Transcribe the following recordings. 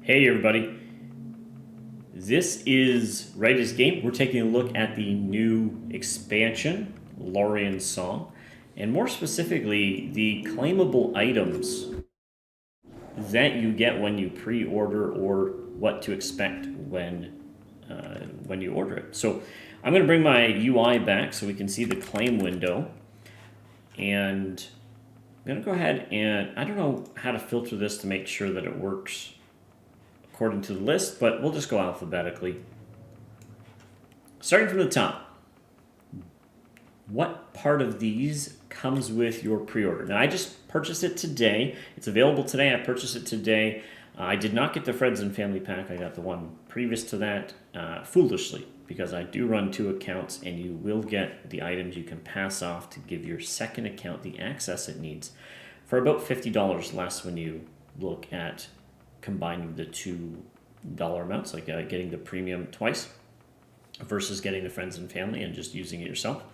Hey everybody, this is Right as Game. We're taking a look at the new expansion, Laurion Song, and more specifically, the claimable items that you get when you pre-order or what to expect when you order it. So I'm going to bring my UI back so we can see the claim window, and I'm going to go ahead and I don't know how to filter this to make sure that it works according to the list, but we'll just go alphabetically. Starting from the top, what part of these comes with your pre-order? Now, I just purchased it today. It's available today. I purchased it today. I did not get the Friends and Family Pack. I got the one previous to that, foolishly, because I do run 2 accounts, and you will get the items you can pass off to give your second account the access it needs for about $50 less when you look at combining the $2 amounts, like getting the premium twice versus getting the Friends and Family and just using it yourself.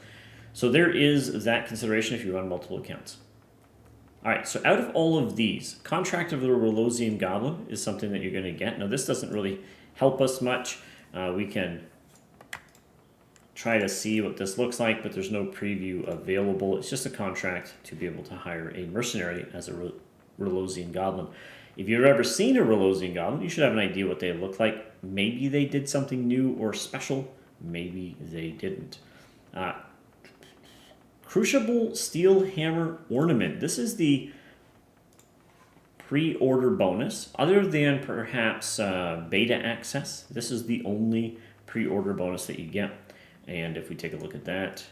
So there is that consideration if you run multiple accounts. All right, so out of all of these, Contract of the Relosian Goblin is something that you're going to get. Now, this doesn't really help us much. We can try to see what this looks like, but there's no preview available. It's just a contract to be able to hire a mercenary as a Relosian Goblin. If you've ever seen a Relosian Goblin, you should have an idea what they look like. Maybe they did something new or special. Maybe they didn't. Crucible Steel Hammer Ornament. This is the pre-order bonus. Other than perhaps beta access, this is the only pre-order bonus that you get. And if we take a look at that,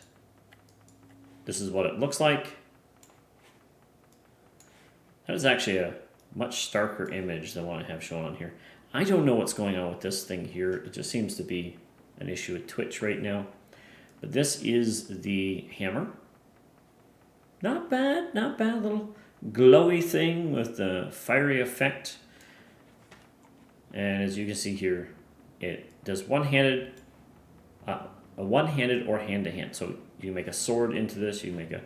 this is what it looks like. That is actually a much starker image than what I have shown on here. I don't know what's going on with this thing here. It just seems to be an issue with Twitch right now. But this is the hammer. Not bad, not bad. Little glowy thing with the fiery effect. And as you can see here, it does one-handed, a one-handed or hand-to-hand. So you can make a sword into this. You can make a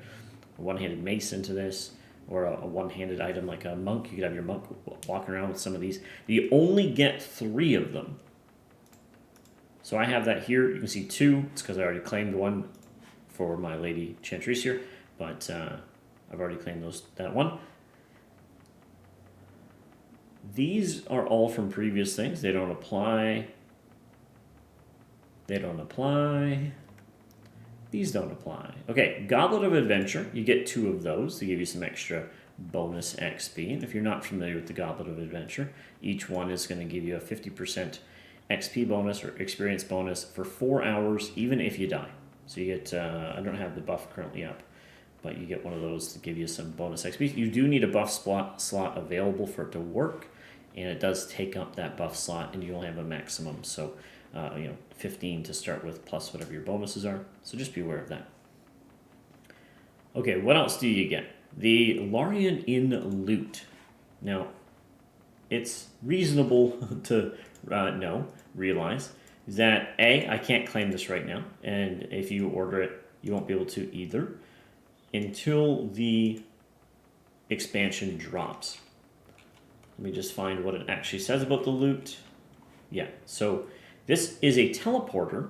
one-handed mace into this. Or a one-handed item like a monk. You could have your monk walking around with some of these. You only get 3 of them. So I have that here. You can see 2. It's because I already claimed one for my lady Chantrice here. But I've already claimed that one. These are all from previous things. They don't apply. They don't apply. These don't apply. Okay, Goblet of Adventure. You get 2 of those to give you some extra bonus XP. And if you're not familiar with the Goblet of Adventure, each one is going to give you a 50% XP bonus or experience bonus for 4 hours, even if you die. So you get, I don't have the buff currently up, but you get one of those to give you some bonus XP. You do need a buff slot available for it to work, and it does take up that buff slot, and you only have a maximum. So 15 to start with, plus whatever your bonuses are. So just be aware of that. Okay, what else do you get? The Laurion in loot. Now, it's reasonable to realize that I can't claim this right now, and if you order it, you won't be able to either until the expansion drops. Let me just find what it actually says about the loot. Yeah, so this is a teleporter.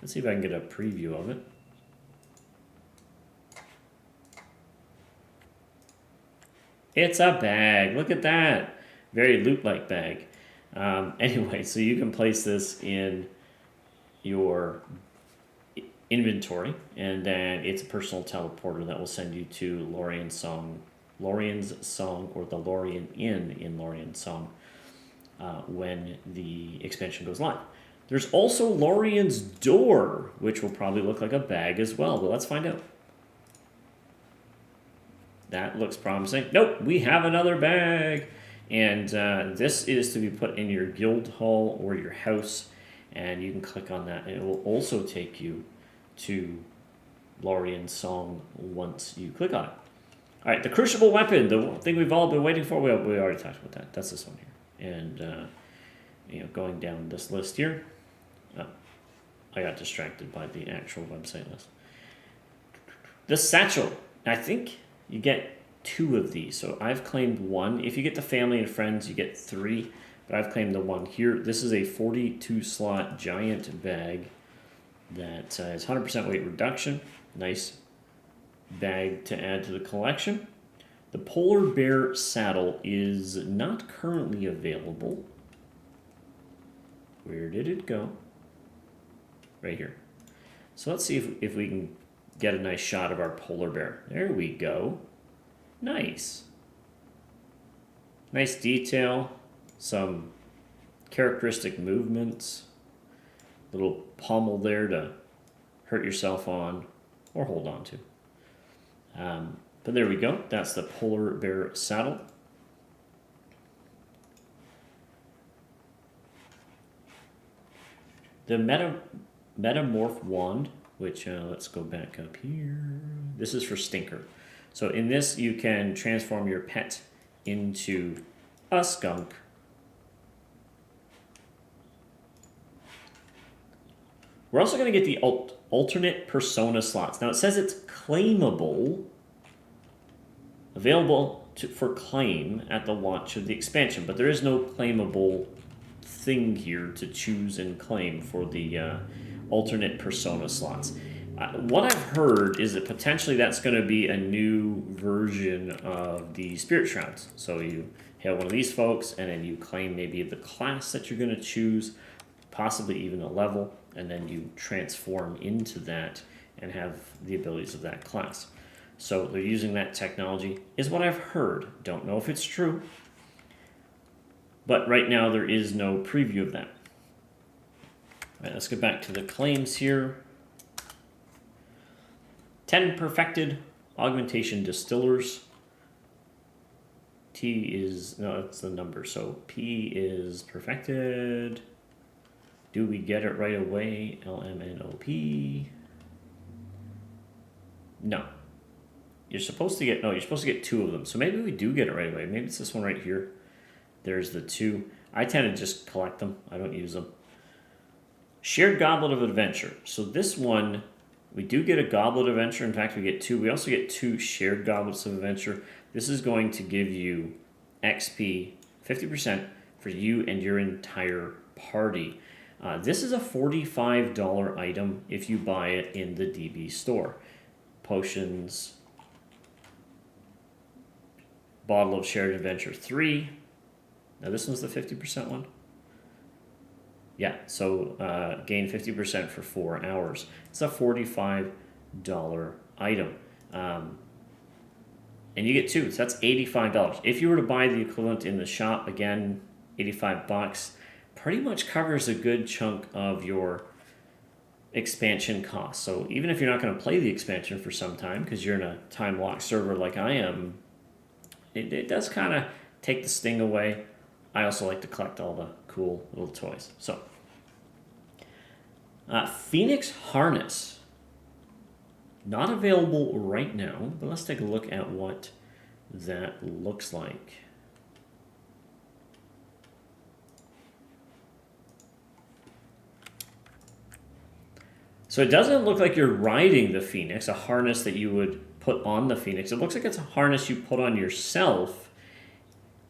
Let's see if I can get a preview of it. It's a bag. Look at that. Very loot-like bag. Anyway, so you can place this in your inventory, and then it's a personal teleporter that will send you to Laurion's Song, or the Laurion Inn in Laurion's Song when the expansion goes live. There's also Laurion's Door, which will probably look like a bag as well, but let's find out. That looks promising. Nope, we have another bag. And this is to be put in your guild hall or your house, and you can click on that, and it will also take you to Laurion's Song once you click on it. All right, the Crucible Weapon, the thing we've all been waiting for. We already talked about that. That's this one here. And going down this list here. Oh, I got distracted by the actual website list. The satchel. I think you get 2 of these. So I've claimed 1. If you get the family and friends, you get 3. But I've claimed the 1 here. This is a 42 slot giant bag that is 100% weight reduction. Nice bag to add to the collection. The polar bear saddle is not currently available. Where did it go? Right here. So let's see if we can get a nice shot of our polar bear. There we go. Nice. Nice detail. Some characteristic movements. Little pommel there to hurt yourself on or hold on to. But there we go. That's the polar bear saddle. The Metamorph Wand, which let's go back up here. This is for Stinker. So in this, you can transform your pet into a skunk. We're also going to get the alternate persona slots. Now it says it's claimable, available for claim at the launch of the expansion, but there is no claimable thing here to choose and claim for the alternate persona slots. What I've heard is that potentially that's going to be a new version of the Spirit Shrouds. So you have one of these folks, and then you claim maybe the class that you're going to choose, possibly even a level, and then you transform into that and have the abilities of that class. So they're using that technology, is what I've heard. Don't know if it's true. But right now there is no preview of that. All right, let's get back to the claims here. 10 perfected augmentation distillers. T is, no, that's the number. So P is perfected. Do we get it right away? LMNOP. No. You're supposed to get, no, you're supposed to get 2 of them. So maybe we do get it right away. Maybe it's this one right here. There's the 2. I tend to just collect them. I don't use them. Shared Goblet of Adventure. So this one, we do get a Goblet of Adventure. In fact, we get 2. We also get 2 Shared Goblets of Adventure. This is going to give you XP, 50% for you and your entire party. This is a $45 item if you buy it in the DB store. Potions, Bottle of Shared Adventure 3. Now this one's the 50% one. Yeah, so gain 50% for 4 hours. It's a $45 item. And you get 2, so that's $85. If you were to buy the equivalent in the shop, again, $85, pretty much covers a good chunk of your expansion costs. So even if you're not going to play the expansion for some time, because you're in a time-locked server like I am, it does kind of take the sting away. I also like to collect all the cool little toys. So, Phoenix Harness. Not available right now, but let's take a look at what that looks like. So it doesn't look like you're riding the Phoenix, a harness that you would put on the Phoenix. It looks like it's a harness you put on yourself,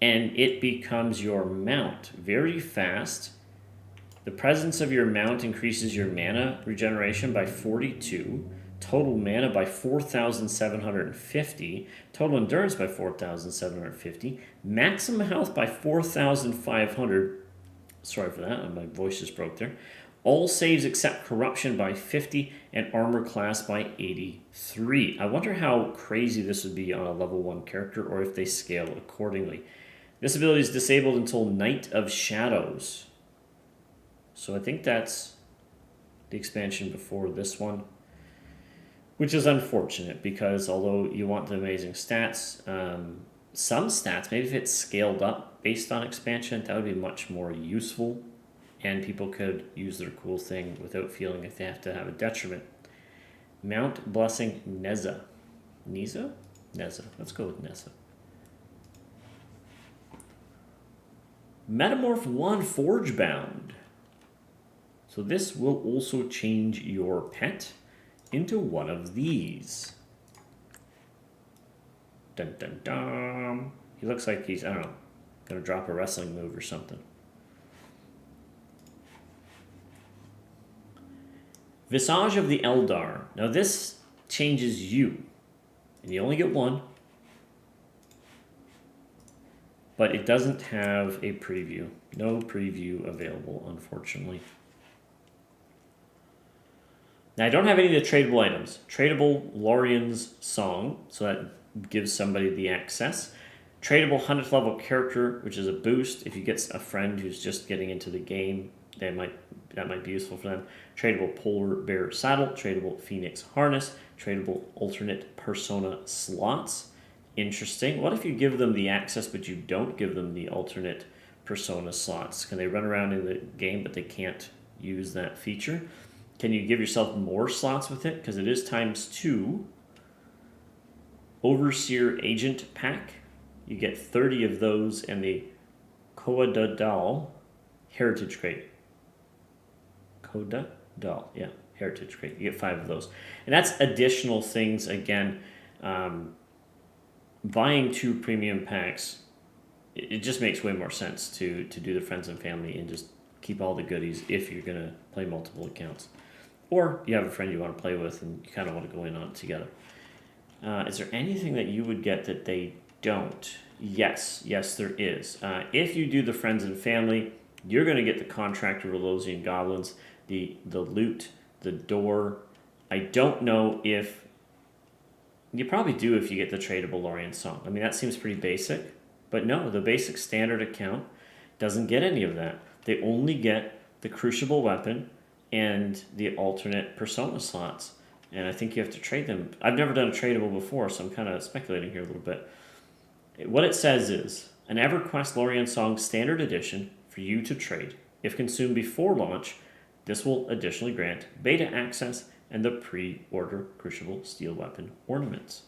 and it becomes your mount. Very fast. The presence of your mount increases your mana regeneration by 42, total mana by 4,750, total endurance by 4,750, maximum health by 4,500. Sorry for that, my voice just broke there. All saves except corruption by 50 and armor class by 83. I wonder how crazy this would be on a level 1 character, or if they scale accordingly. This ability is disabled until Night of Shadows. So I think that's the expansion before this one, which is unfortunate because although you want the amazing stats, some stats, maybe if it's scaled up based on expansion, that would be much more useful. And people could use their cool thing without feeling like they have to have a detriment. Mount Blessing Neza. Neza? Neza. Let's go with Neza. Metamorph Wand Forge Bound. So this will also change your pet into one of these. Dun dun dun. He looks like he's, I don't know, gonna drop a wrestling move or something. Visage of the Eldar. Now this changes you. And you only get one. But it doesn't have a preview. No preview available, unfortunately. Now I don't have any of the tradable items. Tradable Laurion's Song, so that gives somebody the access. Tradable 100th level character, which is a boost. If you get a friend who's just getting into the game, that might be useful for them. Tradable Polar Bear Saddle, tradable Phoenix Harness, tradable alternate persona slots. Interesting. What if you give them the access but you don't give them the alternate persona slots? Can they run around in the game but they can't use that feature? Can you give yourself more slots with it? Because it is ×2. Overseer Agent Pack. You get 30 of those and the Koadadal Heritage Crate. Koadadal, yeah, Heritage Crate. You get 5 of those. And that's additional things, again. Buying 2 premium packs, it just makes way more sense to do the friends and family and just keep all the goodies if you're going to play multiple accounts. Or you have a friend you want to play with and you kind of want to go in on it together. Is there anything that you would get that they don't? Yes, there is. If you do the friends and family, you're going to get the Contractor Relosian Goblins, the loot, the door. I don't know if... You probably do if you get the tradable Laurion Song. I mean, that seems pretty basic. But no, the basic standard account doesn't get any of that. They only get the Crucible Weapon and the alternate persona slots. And I think you have to trade them. I've never done a tradable before, so I'm kind of speculating here a little bit. What it says is, an EverQuest Laurion Song Standard Edition for you to trade. If consumed before launch, this will additionally grant beta access and the pre-order Crucible Steel Weapon ornaments.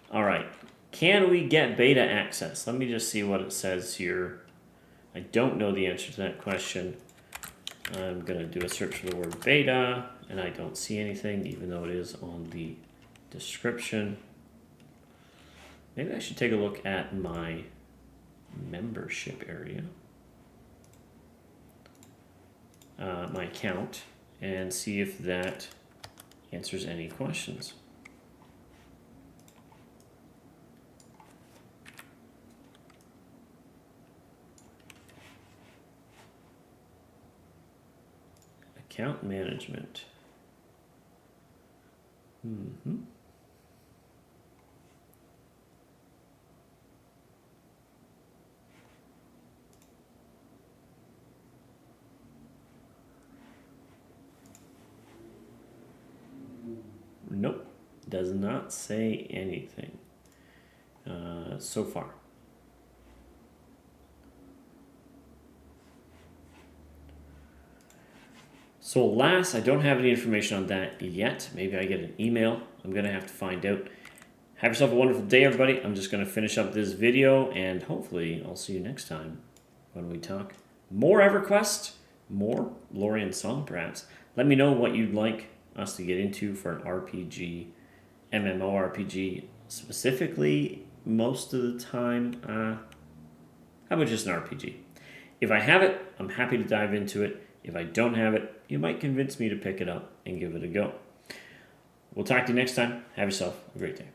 All right, can we get beta access? Let me just see what it says here. I don't know the answer to that question. I'm going to do a search for the word beta, and I don't see anything, even though it is on the description. Maybe I should take a look at my membership area, my account, and see if that answers any questions. Account management. Nope, does not say anything so far. So alas, I don't have any information on that yet. Maybe I get an email. I'm going to have to find out. Have yourself a wonderful day, everybody. I'm just going to finish up this video, and hopefully I'll see you next time when we talk more EverQuest, more Laurion Song, perhaps. Let me know what you'd like us to get into for an RPG, MMORPG specifically most of the time. How about just an RPG? If I have it, I'm happy to dive into it. If I don't have it, you might convince me to pick it up and give it a go. We'll talk to you next time. Have yourself a great day.